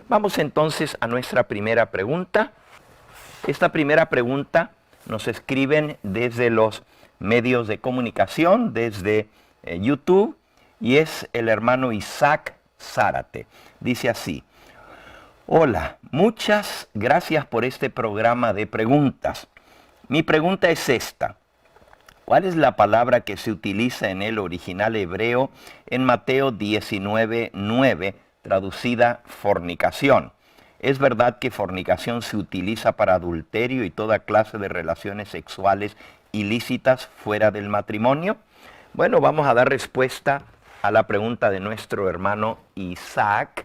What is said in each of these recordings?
Vamos entonces a nuestra primera pregunta. Esta primera pregunta nos escriben desde los medios de comunicación, desde YouTube, y es el hermano Isaac Zárate. Dice así: hola, muchas gracias por este programa de preguntas. Mi pregunta es esta: ¿cuál es la palabra que se utiliza en el original hebreo en Mateo 19:9, traducida fornicación? ¿Es verdad que fornicación se utiliza para adulterio y toda clase de relaciones sexuales ilícitas fuera del matrimonio? Bueno, vamos a dar respuesta a la pregunta de nuestro hermano Isaac.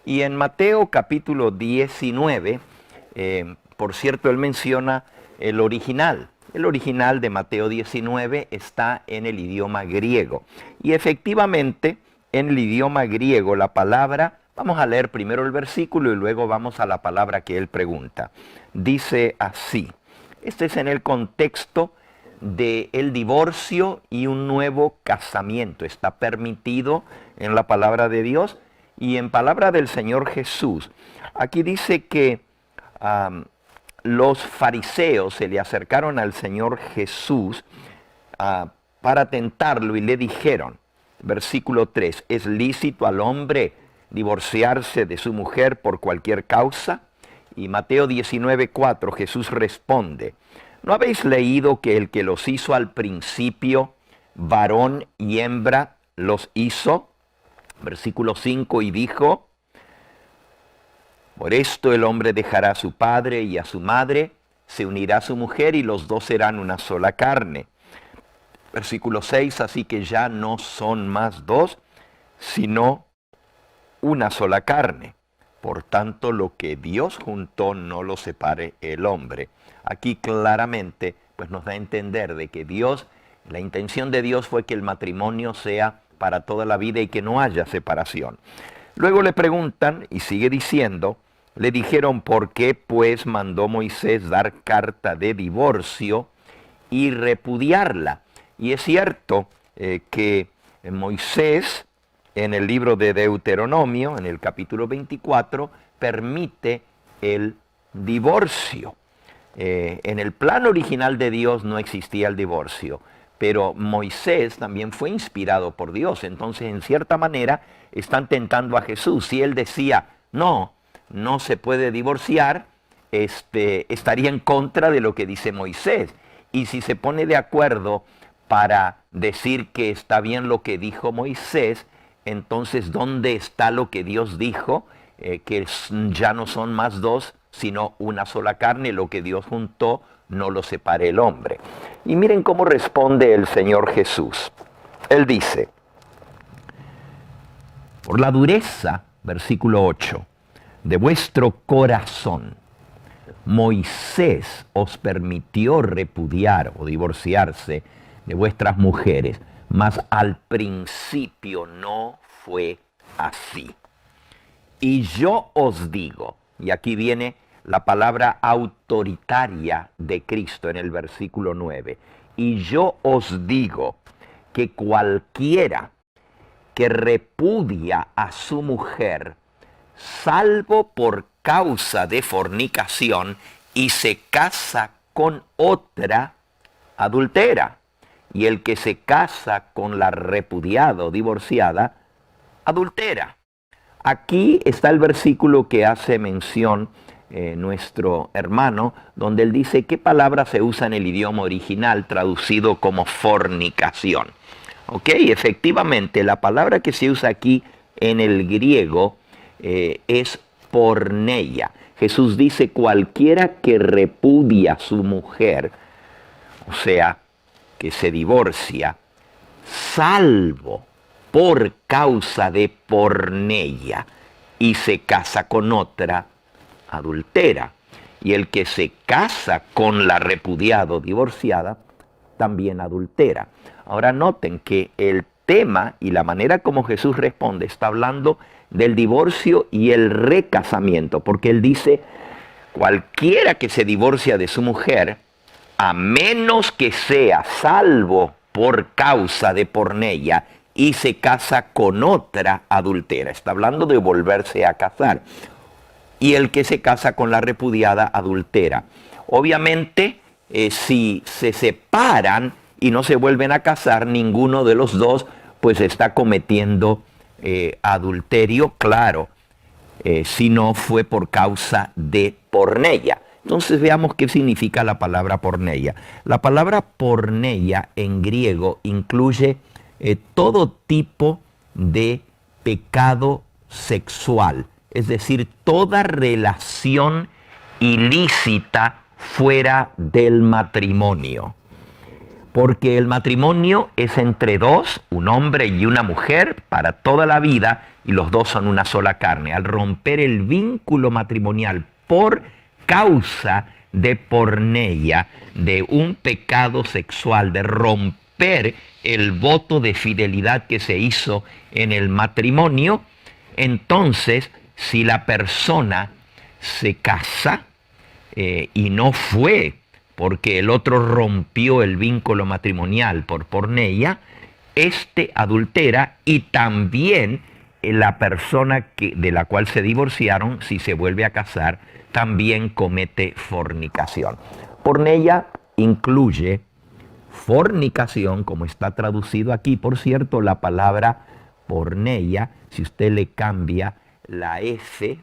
Y en Mateo capítulo 19, por cierto, él menciona el original. El original de Mateo 19 está en el idioma griego. Y efectivamente, en el idioma griego, la palabra, vamos a leer primero el versículo y luego vamos a la palabra que él pregunta. Dice así: este es en el contexto del divorcio y un nuevo casamiento. Está permitido en la palabra de Dios y en palabra del Señor Jesús. Aquí dice que los fariseos se le acercaron al Señor Jesús para tentarlo y le dijeron, versículo 3, ¿es lícito al hombre divorciarse de su mujer por cualquier causa? Y Mateo 19:4, Jesús responde, ¿no habéis leído que el que los hizo al principio, varón y hembra, los hizo? Versículo 5, y dijo, por esto el hombre dejará a su padre y a su madre, se unirá a su mujer y los dos serán una sola carne. Versículo 6, así que ya no son más dos, sino una sola carne. Por tanto, lo que Dios juntó no lo separe el hombre. Aquí claramente pues nos da a entender de que Dios, la intención de Dios fue que el matrimonio sea para toda la vida y que no haya separación. Luego le preguntan, y sigue diciendo, le dijeron, ¿por qué pues mandó Moisés dar carta de divorcio y repudiarla? Y es cierto que Moisés, en el libro de Deuteronomio, en el capítulo 24, permite el divorcio. En el plan original de Dios no existía el divorcio, pero Moisés también fue inspirado por Dios. Entonces, en cierta manera, están tentando a Jesús. Si él decía, no se puede divorciar, estaría en contra de lo que dice Moisés. Y si se pone de acuerdo para decir que está bien lo que dijo Moisés, entonces, ¿dónde está lo que Dios dijo? Que ya no son más dos, sino una sola carne. Lo que Dios juntó, no lo separe el hombre. Y miren cómo responde el Señor Jesús. Él dice, por la dureza, versículo 8, de vuestro corazón, Moisés os permitió repudiar o divorciarse de vuestras mujeres, mas al principio no fue así. Y yo os digo, y aquí viene la palabra autoritaria de Cristo en el versículo 9, y yo os digo que cualquiera que repudia a su mujer, salvo por causa de fornicación, y se casa con otra, adultera. Y el que se casa con la repudiada o divorciada, adultera. Aquí está el versículo que hace mención nuestro hermano, donde él dice qué palabra se usa en el idioma original traducido como fornicación. Ok, efectivamente, la palabra que se usa aquí en el griego es porneia. Jesús dice cualquiera que repudia a su mujer, o sea, que se divorcia, salvo por causa de porneia, y se casa con otra, adultera. Y el que se casa con la repudiada o divorciada, también adultera. Ahora noten que el tema y la manera como Jesús responde está hablando del divorcio y el recasamiento, porque él dice, cualquiera que se divorcia de su mujer, a menos que sea salvo por causa de porneia y se casa con otra adultera. Está hablando de volverse a casar. y el que se casa con la repudiada adultera. Obviamente, si se separan y no se vuelven a casar, ninguno de los dos pues está cometiendo adulterio, claro, si no fue por causa de porneia. Entonces veamos qué significa la palabra porneia. La palabra porneia en griego incluye todo tipo de pecado sexual, es decir, toda relación ilícita fuera del matrimonio. Porque el matrimonio es entre dos, un hombre y una mujer, para toda la vida, y los dos son una sola carne. Al romper el vínculo matrimonial por causa de porneia, de un pecado sexual, de romper el voto de fidelidad que se hizo en el matrimonio, entonces, si la persona se casa y no fue porque el otro rompió el vínculo matrimonial por porneia, este adultera, y también la persona de la cual se divorciaron, si se vuelve a casar, también comete fornicación. Porneia incluye fornicación, como está traducido aquí. Por cierto, la palabra porneia, si usted le cambia la F,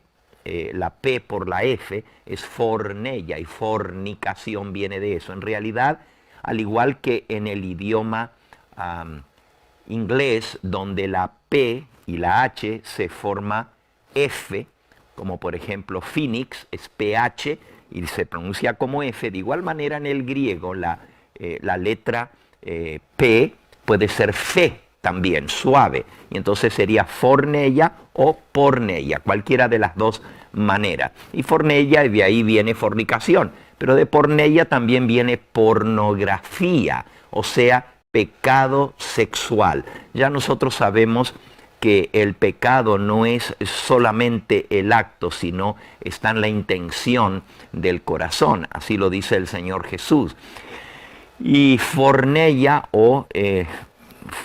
la P por la F, es forneia, y fornicación viene de eso. En realidad, al igual que en el idioma inglés, donde la P y la H se forma F, como por ejemplo Phoenix es PH y se pronuncia como F, de igual manera en el griego la letra P puede ser fe también, suave, y entonces sería forneia o porneia, cualquiera de las dos maneras. Y forneia, y de ahí viene fornicación, pero de porneia también viene pornografía, o sea, pecado sexual. Ya nosotros sabemos que el pecado no es solamente el acto, sino está en la intención del corazón, así lo dice el Señor Jesús. Y forneia o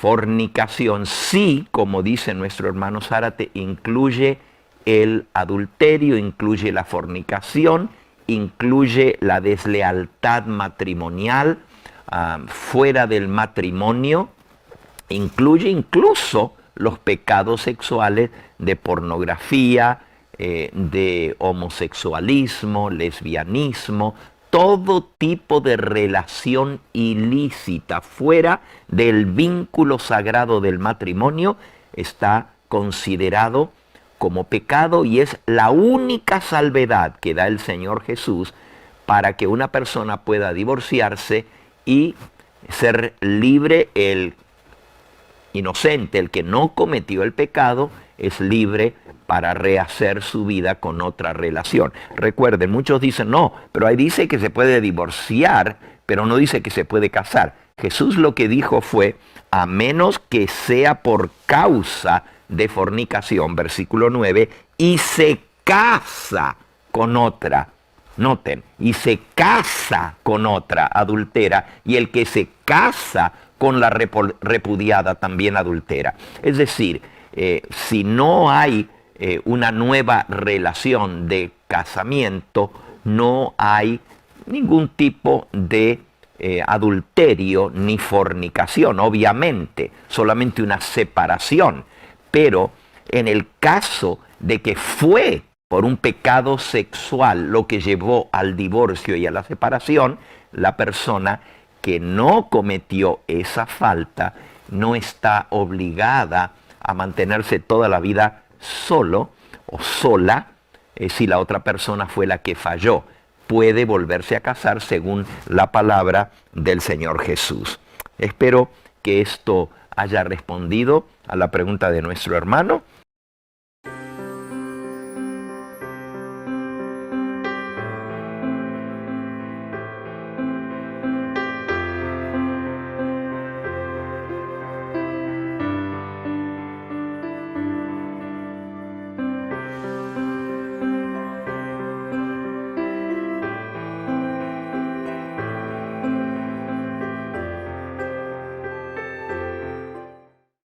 fornicación, sí, como dice nuestro hermano Zárate, incluye el adulterio, incluye la fornicación, incluye la deslealtad matrimonial fuera del matrimonio, incluye incluso los pecados sexuales de pornografía, de homosexualismo, lesbianismo, todo tipo de relación ilícita fuera del vínculo sagrado del matrimonio está considerado como pecado, y es la única salvedad que da el Señor Jesús para que una persona pueda divorciarse y ser libre. El inocente, el que no cometió el pecado, es libre para rehacer su vida con otra relación. Recuerden, muchos dicen, no, pero ahí dice que se puede divorciar, pero no dice que se puede casar. Jesús lo que dijo fue, a menos que sea por causa de fornicación, versículo 9, y se casa con otra. Noten, y se casa con otra adultera, y el que se casa con la repudiada también adultera. Es decir, si no hay una nueva relación de casamiento, no hay ningún tipo de adulterio ni fornicación, obviamente, solamente una separación. Pero en el caso de que fue por un pecado sexual lo que llevó al divorcio y a la separación, la persona que no cometió esa falta no está obligada a mantenerse toda la vida solo o sola si la otra persona fue la que falló. Puede volverse a casar según la palabra del Señor Jesús. Espero que esto haya respondido a la pregunta de nuestro hermano.